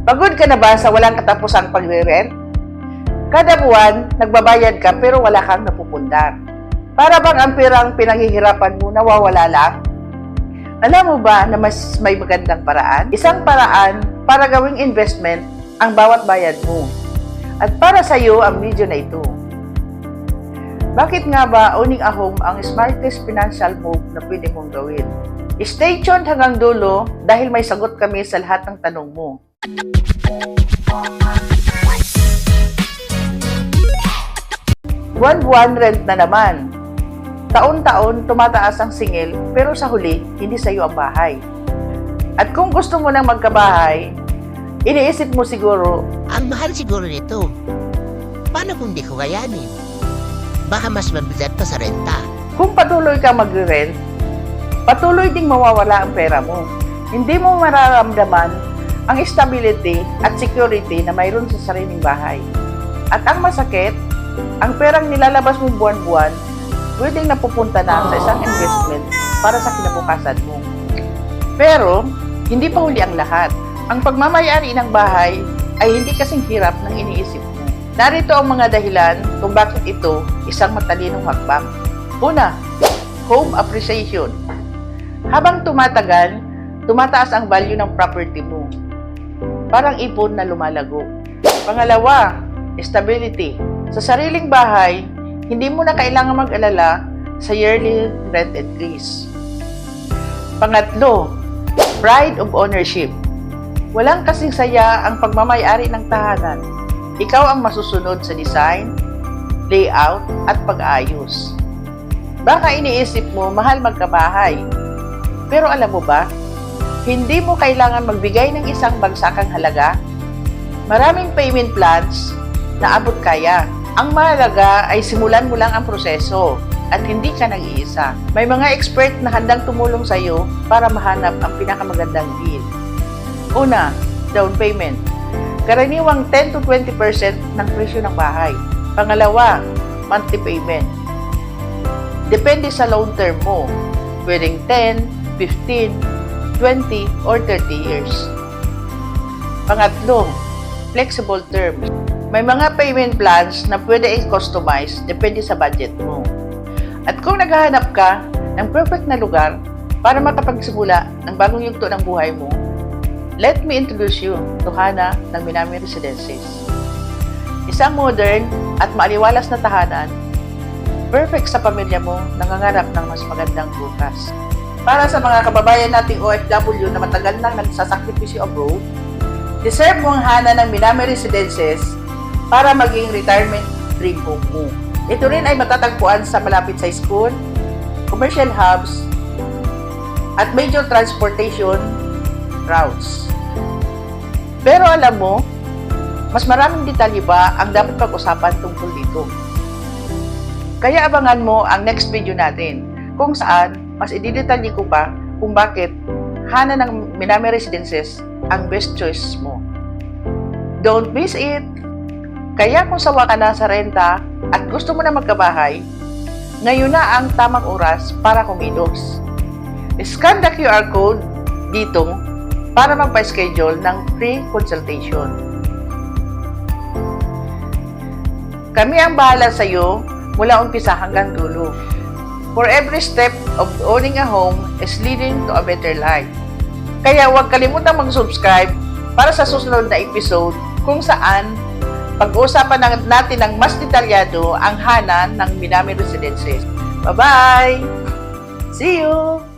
Pagod ka na ba sa walang katapusang pagre-rent? Kada buwan, nagbabayad ka pero wala kang napupundar. Para bang ang pirang pinanghihirapan mo nawawala lang? Alam mo ba na mas may magandang paraan? Isang paraan para gawing investment ang bawat bayad mo. At para sa iyo ang video na ito. Bakit nga ba owning a home ang smartest financial move na pwede mong gawin? Stay tuned hanggang dulo dahil may sagot kami sa lahat ng tanong mo. Buwan-buwan rent na naman. Taon-taon tumataas ang singil pero sa huli, hindi sa iyo ang bahay. At kung gusto mo nang magkabahay, iniisip mo siguro, ang mahal siguro nito. Paano kung di ko kayanin? Baka mas mabigat pa sa renta. Kung patuloy kang magre-rent, patuloy ding mawawala ang pera mo. Hindi mo mararamdaman ang stability at security na mayroon sa sariling bahay. At ang masakit, ang perang nilalabas mo buwan-buwan, pwedeng napupunta na sa isang investment para sa kinabukasan mo. Pero, hindi pa huli ang lahat. Ang pagmamayari ng bahay ay hindi kasing hirap ng iniisip mo. Narito ang mga dahilan kung bakit ito isang matalinong hakbang. Una, home appreciation. Habang tumatagal, tumataas ang value ng property mo. Parang ipon na lumalago. Pangalawa, stability. Sa sariling bahay, hindi mo na kailangan mag-alala sa yearly rent increase. Pangatlo, pride of ownership. Walang kasing saya ang pagmamayari ng tahanan. Ikaw ang masusunod sa design, layout, at pag-ayos. Baka iniisip mo mahal magkabahay. Pero alam mo ba, hindi mo kailangan magbigay ng isang bagsakang halaga. Maraming payment plans na abot kaya. Ang mahalaga ay simulan mo lang ang proseso at hindi ka nag-iisa. May mga expert na handang tumulong sa iyo para mahanap ang pinakamagandang deal. Una, down payment. Karaniwang 10 to 20% ng presyo ng bahay. Pangalawa, monthly payment. Depende sa loan term mo. Pwedeng 10, 15, 20, or 30 years. Pangatlo, flexible terms. May mga payment plans na pwede i-customize depende sa budget mo. At kung naghahanap ka ng perfect na lugar para makapagsimula ng bagong yugto ng buhay mo, let me introduce you to Hana ng Minami Residences. Isang modern at maaliwalas na tahanan, perfect sa pamilya mo, nangangarap ng mas magandang bukas. Para sa mga kababayan nating OFW na matagal nang nagsasakripisyo abroad, deserve mo ang Hana ng Minami Residences para maging retirement dream home mo. Ito rin ay matatagpuan sa malapit sa school, commercial hubs, at major transportation routes. Pero alam mo, mas maraming detalye ba ang dapat pag-usapan tungkol dito? Kaya abangan mo ang next video natin kung saan mas ididetalye ko pa kung bakit Hana ng Minami Residences ang best choice mo. Don't miss it! Kaya kung sawa ka na sa renta at gusto mo na magkabahay, ngayon na ang tamang oras para kumilos. Scan the QR code dito para magpa-schedule ng free consultation. Kami ang bahala sa iyo mula umpisa hanggang dulo. For every step of owning a home is leading to a better life. Kaya huwag kalimutang mag-subscribe para sa susunod na episode kung saan pag-uusapan natin ng mas detalyado ang Hana ng Minami Residences. Bye-bye! See you!